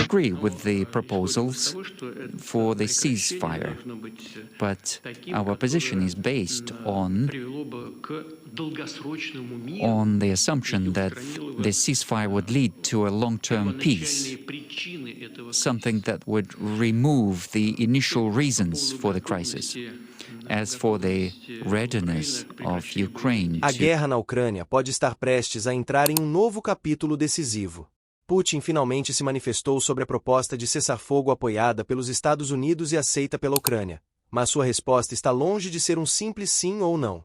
agree with the proposals for the ceasefire, but our position is based on the assumption that the ceasefire would lead to a long-term peace, something that would remove the initial reasons for the crisis. As for the readiness of Ukraine A guerra na Ucrânia pode estar prestes a entrar em um novo capítulo decisivo. Putin finalmente se manifestou sobre a proposta de cessar-fogo apoiada pelos Estados Unidos e aceita pela Ucrânia, mas sua resposta está longe de ser um simples sim ou não.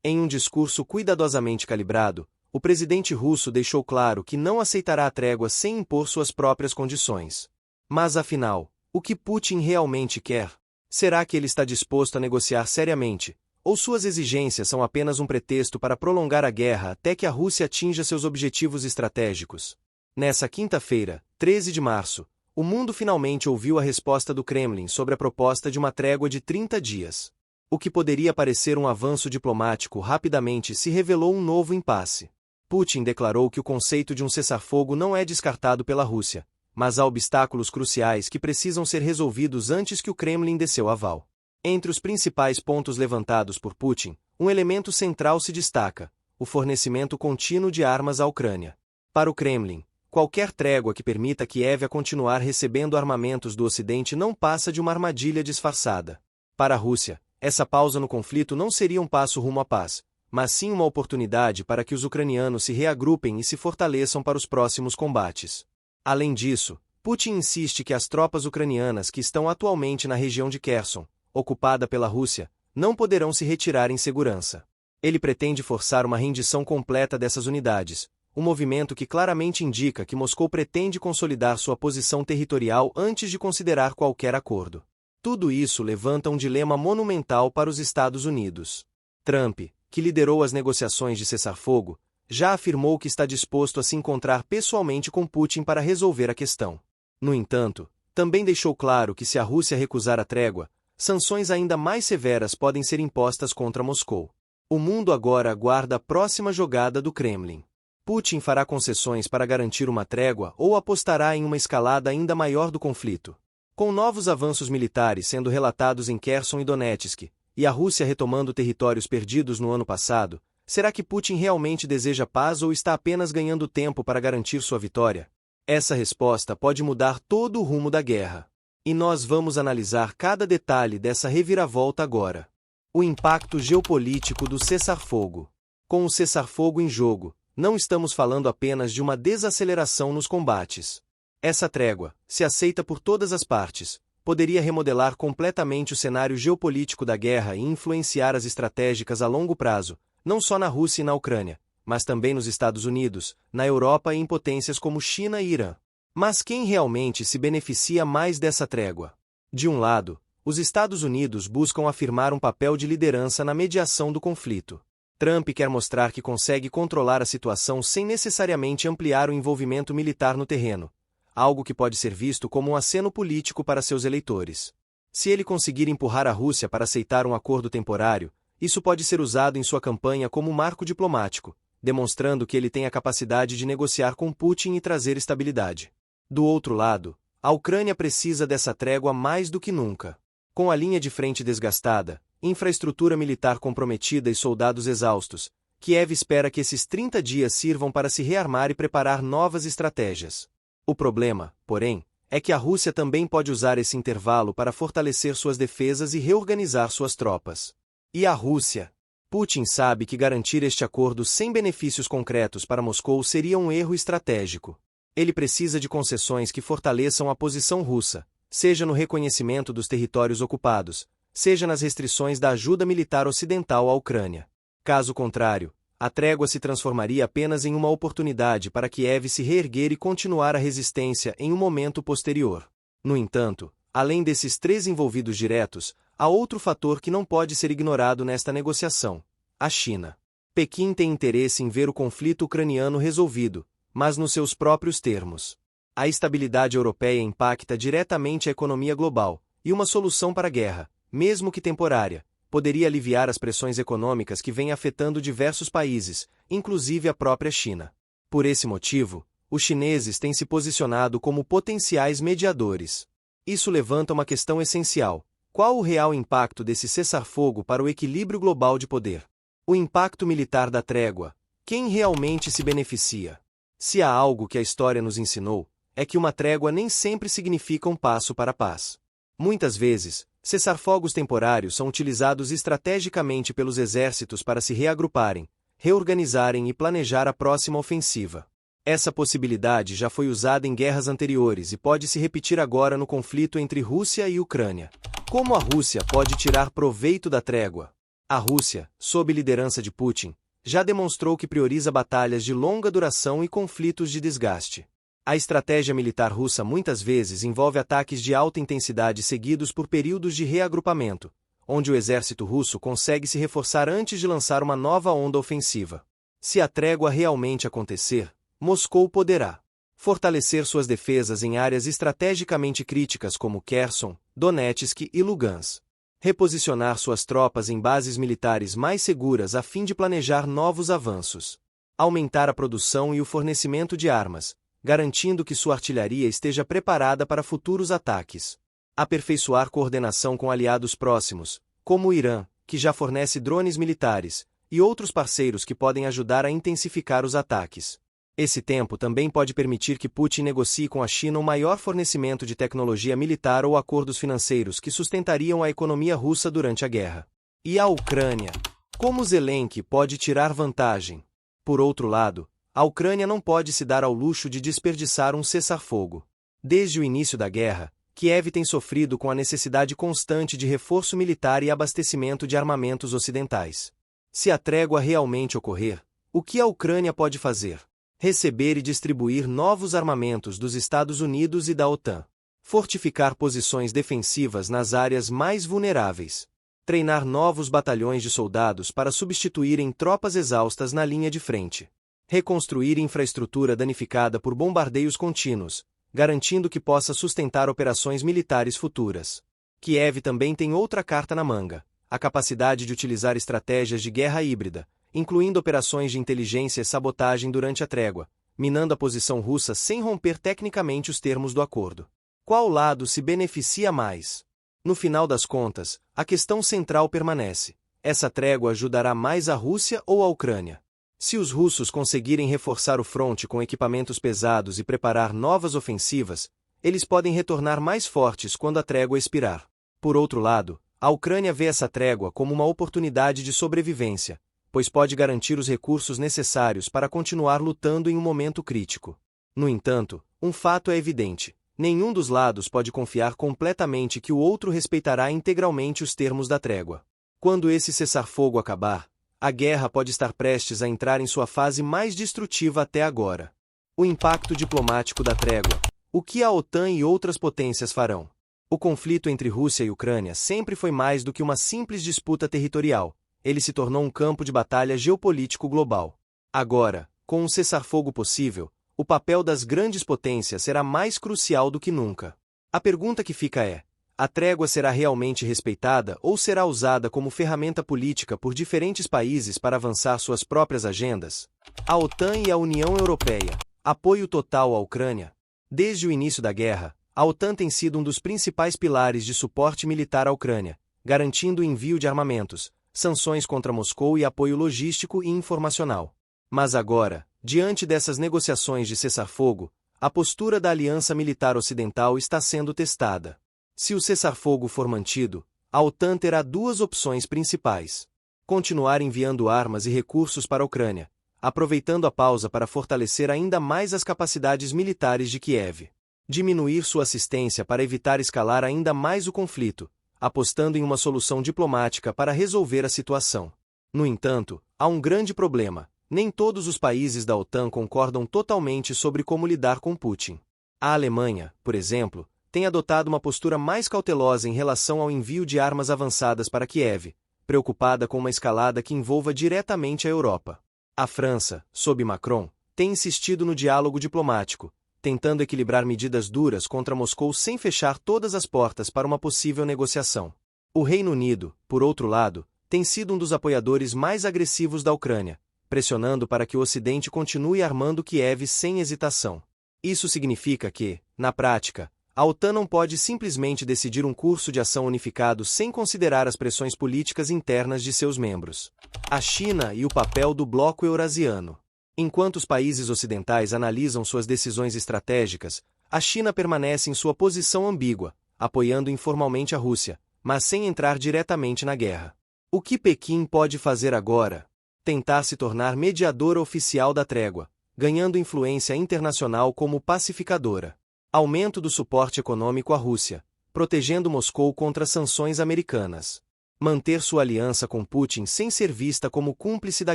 Em um discurso cuidadosamente calibrado, o presidente russo deixou claro que não aceitará a trégua sem impor suas próprias condições. Mas afinal, o que Putin realmente quer? Será que ele está disposto a negociar seriamente, ou suas exigências são apenas um pretexto para prolongar a guerra até que a Rússia atinja seus objetivos estratégicos? Nessa quinta-feira, 13 de março, o mundo finalmente ouviu a resposta do Kremlin sobre a proposta de uma trégua de 30 dias. O que poderia parecer um avanço diplomático rapidamente se revelou um novo impasse. Putin declarou que o conceito de um cessar-fogo não é descartado pela Rússia, mas há obstáculos cruciais que precisam ser resolvidos antes que o Kremlin dê seu aval. Entre os principais pontos levantados por Putin, um elemento central se destaca: o fornecimento contínuo de armas à Ucrânia. Para o Kremlin, qualquer trégua que permita Kiev a continuar recebendo armamentos do Ocidente não passa de uma armadilha disfarçada. Para a Rússia, essa pausa no conflito não seria um passo rumo à paz, mas sim uma oportunidade para que os ucranianos se reagrupem e se fortaleçam para os próximos combates. Além disso, Putin insiste que as tropas ucranianas que estão atualmente na região de Kherson, ocupada pela Rússia, não poderão se retirar em segurança. Ele pretende forçar uma rendição completa dessas unidades, um movimento que claramente indica que Moscou pretende consolidar sua posição territorial antes de considerar qualquer acordo. Tudo isso levanta um dilema monumental para os Estados Unidos. Trump, que liderou as negociações de cessar-fogo, já afirmou que está disposto a se encontrar pessoalmente com Putin para resolver a questão. No entanto, também deixou claro que se a Rússia recusar a trégua, sanções ainda mais severas podem ser impostas contra Moscou. O mundo agora aguarda a próxima jogada do Kremlin. Putin fará concessões para garantir uma trégua ou apostará em uma escalada ainda maior do conflito? Com novos avanços militares sendo relatados em Kherson e Donetsk, e a Rússia retomando territórios perdidos no ano passado, será que Putin realmente deseja paz ou está apenas ganhando tempo para garantir sua vitória? Essa resposta pode mudar todo o rumo da guerra. E nós vamos analisar cada detalhe dessa reviravolta agora. O impacto geopolítico do cessar-fogo. Com o cessar-fogo em jogo, não estamos falando apenas de uma desaceleração nos combates. Essa trégua, se aceita por todas as partes, poderia remodelar completamente o cenário geopolítico da guerra e influenciar as estratégicas a longo prazo, não só na Rússia e na Ucrânia, mas também nos Estados Unidos, na Europa e em potências como China e Irã. Mas quem realmente se beneficia mais dessa trégua? De um lado, os Estados Unidos buscam afirmar um papel de liderança na mediação do conflito. Trump quer mostrar que consegue controlar a situação sem necessariamente ampliar o envolvimento militar no terreno, algo que pode ser visto como um aceno político para seus eleitores. Se ele conseguir empurrar a Rússia para aceitar um acordo temporário, isso pode ser usado em sua campanha como um marco diplomático, demonstrando que ele tem a capacidade de negociar com Putin e trazer estabilidade. Do outro lado, a Ucrânia precisa dessa trégua mais do que nunca. Com a linha de frente desgastada, infraestrutura militar comprometida e soldados exaustos, Kiev espera que esses 30 dias sirvam para se rearmar e preparar novas estratégias. O problema, porém, é que a Rússia também pode usar esse intervalo para fortalecer suas defesas e reorganizar suas tropas. E a Rússia? Putin sabe que garantir este acordo sem benefícios concretos para Moscou seria um erro estratégico. Ele precisa de concessões que fortaleçam a posição russa, seja no reconhecimento dos territórios ocupados, seja nas restrições da ajuda militar ocidental à Ucrânia. Caso contrário, a trégua se transformaria apenas em uma oportunidade para Kiev se reerguer e continuar a resistência em um momento posterior. No entanto, além desses três envolvidos diretos, há outro fator que não pode ser ignorado nesta negociação: a China. Pequim tem interesse em ver o conflito ucraniano resolvido, mas nos seus próprios termos. A estabilidade europeia impacta diretamente a economia global, e uma solução para a guerra, mesmo que temporária, poderia aliviar as pressões econômicas que vêm afetando diversos países, inclusive a própria China. Por esse motivo, os chineses têm se posicionado como potenciais mediadores. Isso levanta uma questão essencial: qual o real impacto desse cessar-fogo para o equilíbrio global de poder? O impacto militar da trégua. Quem realmente se beneficia? Se há algo que a história nos ensinou, é que uma trégua nem sempre significa um passo para a paz. Muitas vezes, cessar-fogos temporários são utilizados estrategicamente pelos exércitos para se reagruparem, reorganizarem e planejar a próxima ofensiva. Essa possibilidade já foi usada em guerras anteriores e pode se repetir agora no conflito entre Rússia e Ucrânia. Como a Rússia pode tirar proveito da trégua? A Rússia, sob liderança de Putin, já demonstrou que prioriza batalhas de longa duração e conflitos de desgaste. A estratégia militar russa muitas vezes envolve ataques de alta intensidade seguidos por períodos de reagrupamento, onde o exército russo consegue se reforçar antes de lançar uma nova onda ofensiva. Se a trégua realmente acontecer, Moscou poderá fortalecer suas defesas em áreas estrategicamente críticas como Kherson, Donetsk e Lugansk, reposicionar suas tropas em bases militares mais seguras a fim de planejar novos avanços, aumentar a produção e o fornecimento de armas, garantindo que sua artilharia esteja preparada para futuros ataques, aperfeiçoar coordenação com aliados próximos, como o Irã, que já fornece drones militares, e outros parceiros que podem ajudar a intensificar os ataques. Esse tempo também pode permitir que Putin negocie com a China um maior fornecimento de tecnologia militar ou acordos financeiros que sustentariam a economia russa durante a guerra. E a Ucrânia? Como Zelensky pode tirar vantagem? Por outro lado, a Ucrânia não pode se dar ao luxo de desperdiçar um cessar-fogo. Desde o início da guerra, Kiev tem sofrido com a necessidade constante de reforço militar e abastecimento de armamentos ocidentais. Se a trégua realmente ocorrer, o que a Ucrânia pode fazer? Receber e distribuir novos armamentos dos Estados Unidos e da OTAN. Fortificar posições defensivas nas áreas mais vulneráveis. Treinar novos batalhões de soldados para substituírem tropas exaustas na linha de frente. Reconstruir infraestrutura danificada por bombardeios contínuos, garantindo que possa sustentar operações militares futuras. Kiev também tem outra carta na manga: a capacidade de utilizar estratégias de guerra híbrida, incluindo operações de inteligência e sabotagem durante a trégua, minando a posição russa sem romper tecnicamente os termos do acordo. Qual lado se beneficia mais? No final das contas, a questão central permanece: essa trégua ajudará mais a Rússia ou a Ucrânia? Se os russos conseguirem reforçar o fronte com equipamentos pesados e preparar novas ofensivas, eles podem retornar mais fortes quando a trégua expirar. Por outro lado, a Ucrânia vê essa trégua como uma oportunidade de sobrevivência, pois pode garantir os recursos necessários para continuar lutando em um momento crítico. No entanto, um fato é evidente: nenhum dos lados pode confiar completamente que o outro respeitará integralmente os termos da trégua. Quando esse cessar-fogo acabar, a guerra pode estar prestes a entrar em sua fase mais destrutiva até agora. O impacto diplomático da trégua. O que a OTAN e outras potências farão? O conflito entre Rússia e Ucrânia sempre foi mais do que uma simples disputa territorial. Ele se tornou um campo de batalha geopolítico global. Agora, com um cessar-fogo possível, o papel das grandes potências será mais crucial do que nunca. A pergunta que fica é: a trégua será realmente respeitada ou será usada como ferramenta política por diferentes países para avançar suas próprias agendas? A OTAN e a União Europeia. Apoio total à Ucrânia. Desde o início da guerra, a OTAN tem sido um dos principais pilares de suporte militar à Ucrânia, garantindo o envio de armamentos, sanções contra Moscou e apoio logístico e informacional. Mas agora, diante dessas negociações de cessar-fogo, a postura da Aliança Militar Ocidental está sendo testada. Se o cessar-fogo for mantido, a OTAN terá duas opções principais: continuar enviando armas e recursos para a Ucrânia, aproveitando a pausa para fortalecer ainda mais as capacidades militares de Kiev. Diminuir sua assistência para evitar escalar ainda mais o conflito, apostando em uma solução diplomática para resolver a situação. No entanto, há um grande problema: nem todos os países da OTAN concordam totalmente sobre como lidar com Putin. A Alemanha, por exemplo, tem adotado uma postura mais cautelosa em relação ao envio de armas avançadas para Kiev, preocupada com uma escalada que envolva diretamente a Europa. A França, sob Macron, tem insistido no diálogo diplomático, tentando equilibrar medidas duras contra Moscou sem fechar todas as portas para uma possível negociação. O Reino Unido, por outro lado, tem sido um dos apoiadores mais agressivos da Ucrânia, pressionando para que o Ocidente continue armando Kiev sem hesitação. Isso significa que, na prática, a OTAN não pode simplesmente decidir um curso de ação unificado sem considerar as pressões políticas internas de seus membros. A China e o papel do bloco eurasiano. Enquanto os países ocidentais analisam suas decisões estratégicas, a China permanece em sua posição ambígua, apoiando informalmente a Rússia, mas sem entrar diretamente na guerra. O que Pequim pode fazer agora? Tentar se tornar mediadora oficial da trégua, ganhando influência internacional como pacificadora. Aumento do suporte econômico à Rússia, protegendo Moscou contra sanções americanas. Manter sua aliança com Putin sem ser vista como cúmplice da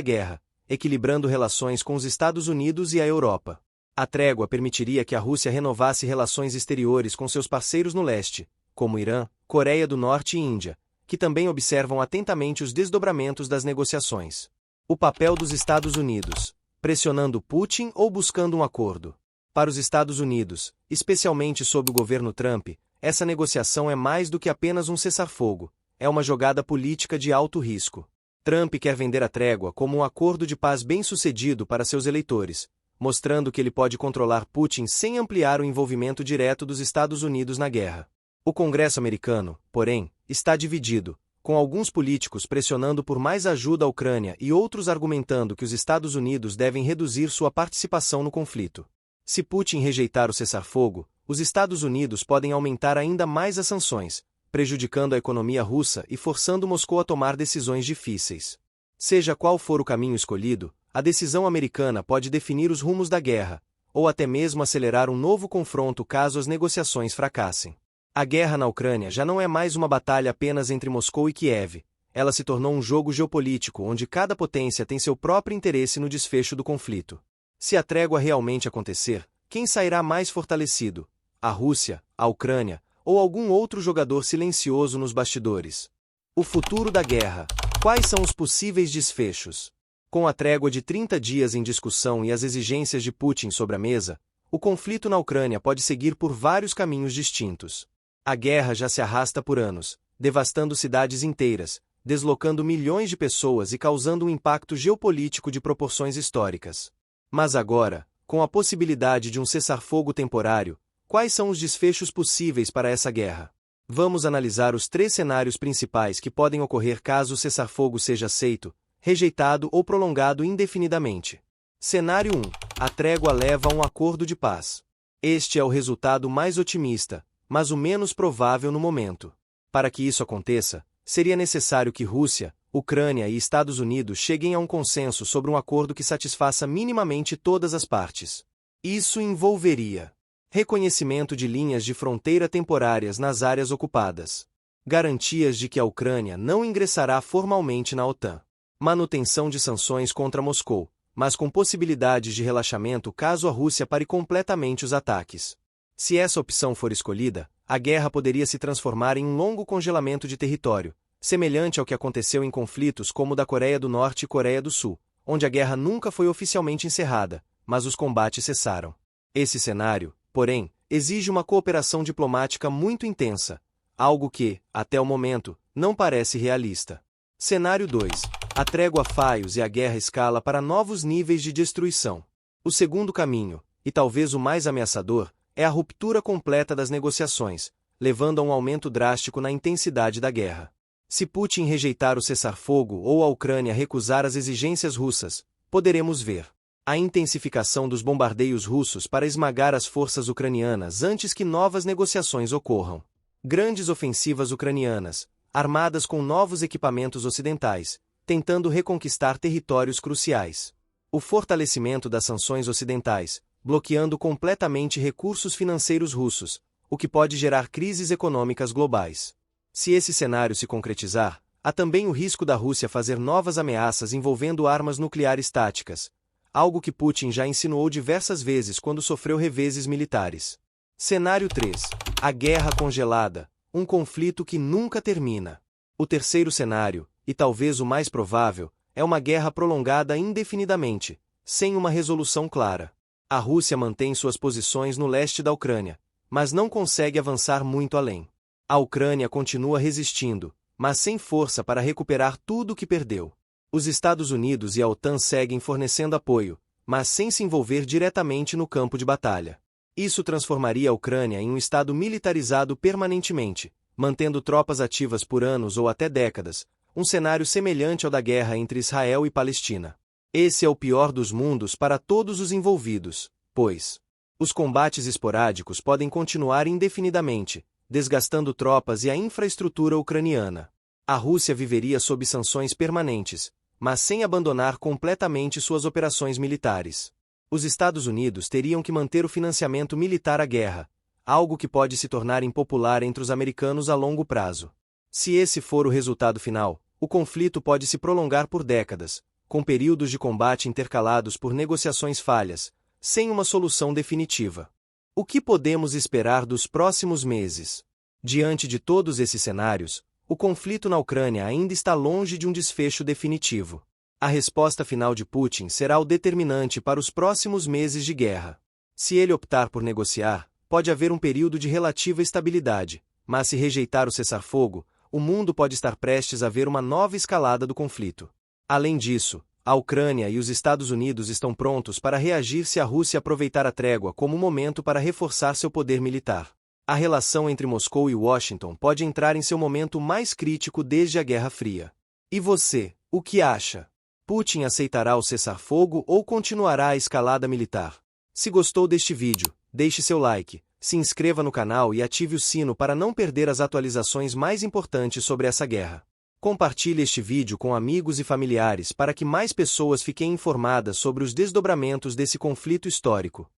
guerra, equilibrando relações com os Estados Unidos e a Europa. A trégua permitiria que a Rússia renovasse relações exteriores com seus parceiros no leste, como Irã, Coreia do Norte e Índia, que também observam atentamente os desdobramentos das negociações. O papel dos Estados Unidos, pressionando Putin ou buscando um acordo. Para os Estados Unidos, especialmente sob o governo Trump, essa negociação é mais do que apenas um cessar-fogo, é uma jogada política de alto risco. Trump quer vender a trégua como um acordo de paz bem-sucedido para seus eleitores, mostrando que ele pode controlar Putin sem ampliar o envolvimento direto dos Estados Unidos na guerra. O Congresso americano, porém, está dividido, com alguns políticos pressionando por mais ajuda à Ucrânia e outros argumentando que os Estados Unidos devem reduzir sua participação no conflito. Se Putin rejeitar o cessar-fogo, os Estados Unidos podem aumentar ainda mais as sanções, prejudicando a economia russa e forçando Moscou a tomar decisões difíceis. Seja qual for o caminho escolhido, a decisão americana pode definir os rumos da guerra, ou até mesmo acelerar um novo confronto caso as negociações fracassem. A guerra na Ucrânia já não é mais uma batalha apenas entre Moscou e Kiev, ela se tornou um jogo geopolítico onde cada potência tem seu próprio interesse no desfecho do conflito. Se a trégua realmente acontecer, quem sairá mais fortalecido? A Rússia, a Ucrânia, ou algum outro jogador silencioso nos bastidores? O futuro da guerra. Quais são os possíveis desfechos? Com a trégua de 30 dias em discussão e as exigências de Putin sobre a mesa, o conflito na Ucrânia pode seguir por vários caminhos distintos. A guerra já se arrasta por anos, devastando cidades inteiras, deslocando milhões de pessoas e causando um impacto geopolítico de proporções históricas. Mas agora, com a possibilidade de um cessar-fogo temporário, quais são os desfechos possíveis para essa guerra? Vamos analisar os 3 cenários principais que podem ocorrer caso o cessar-fogo seja aceito, rejeitado ou prolongado indefinidamente. Cenário 1. A trégua leva a um acordo de paz. Este é o resultado mais otimista, mas o menos provável no momento. Para que isso aconteça, seria necessário que Rússia, Ucrânia e Estados Unidos cheguem a um consenso sobre um acordo que satisfaça minimamente todas as partes. Isso envolveria reconhecimento de linhas de fronteira temporárias nas áreas ocupadas, garantias de que a Ucrânia não ingressará formalmente na OTAN, manutenção de sanções contra Moscou, mas com possibilidades de relaxamento caso a Rússia pare completamente os ataques. Se essa opção for escolhida, a guerra poderia se transformar em um longo congelamento de território, semelhante ao que aconteceu em conflitos como o da Coreia do Norte e Coreia do Sul, onde a guerra nunca foi oficialmente encerrada, mas os combates cessaram. Esse cenário, porém, exige uma cooperação diplomática muito intensa, algo que, até o momento, não parece realista. Cenário 2. A trégua falhos e a guerra escala para novos níveis de destruição. O segundo caminho, e talvez o mais ameaçador, é a ruptura completa das negociações, levando a um aumento drástico na intensidade da guerra. Se Putin rejeitar o cessar-fogo ou a Ucrânia recusar as exigências russas, poderemos ver a intensificação dos bombardeios russos para esmagar as forças ucranianas antes que novas negociações ocorram. Grandes ofensivas ucranianas, armadas com novos equipamentos ocidentais, tentando reconquistar territórios cruciais. O fortalecimento das sanções ocidentais, bloqueando completamente recursos financeiros russos, o que pode gerar crises econômicas globais. Se esse cenário se concretizar, há também o risco da Rússia fazer novas ameaças envolvendo armas nucleares táticas, algo que Putin já insinuou diversas vezes quando sofreu reveses militares. Cenário 3. A guerra congelada, um conflito que nunca termina. O terceiro cenário, e talvez o mais provável, é uma guerra prolongada indefinidamente, sem uma resolução clara. A Rússia mantém suas posições no leste da Ucrânia, mas não consegue avançar muito além. A Ucrânia continua resistindo, mas sem força para recuperar tudo o que perdeu. Os Estados Unidos e a OTAN seguem fornecendo apoio, mas sem se envolver diretamente no campo de batalha. Isso transformaria a Ucrânia em um estado militarizado permanentemente, mantendo tropas ativas por anos ou até décadas, um cenário semelhante ao da guerra entre Israel e Palestina. Esse é o pior dos mundos para todos os envolvidos, pois os combates esporádicos podem continuar indefinidamente, desgastando tropas e a infraestrutura ucraniana. A Rússia viveria sob sanções permanentes, mas sem abandonar completamente suas operações militares. Os Estados Unidos teriam que manter o financiamento militar à guerra, algo que pode se tornar impopular entre os americanos a longo prazo. Se esse for o resultado final, o conflito pode se prolongar por décadas, com períodos de combate intercalados por negociações falhas, sem uma solução definitiva. O que podemos esperar dos próximos meses? Diante de todos esses cenários, o conflito na Ucrânia ainda está longe de um desfecho definitivo. A resposta final de Putin será o determinante para os próximos meses de guerra. Se ele optar por negociar, pode haver um período de relativa estabilidade, mas se rejeitar o cessar-fogo, o mundo pode estar prestes a ver uma nova escalada do conflito. Além disso, a Ucrânia e os Estados Unidos estão prontos para reagir se a Rússia aproveitar a trégua como momento para reforçar seu poder militar. A relação entre Moscou e Washington pode entrar em seu momento mais crítico desde a Guerra Fria. E você, o que acha? Putin aceitará o cessar-fogo ou continuará a escalada militar? Se gostou deste vídeo, deixe seu like, se inscreva no canal e ative o sino para não perder as atualizações mais importantes sobre essa guerra. Compartilhe este vídeo com amigos e familiares para que mais pessoas fiquem informadas sobre os desdobramentos desse conflito histórico.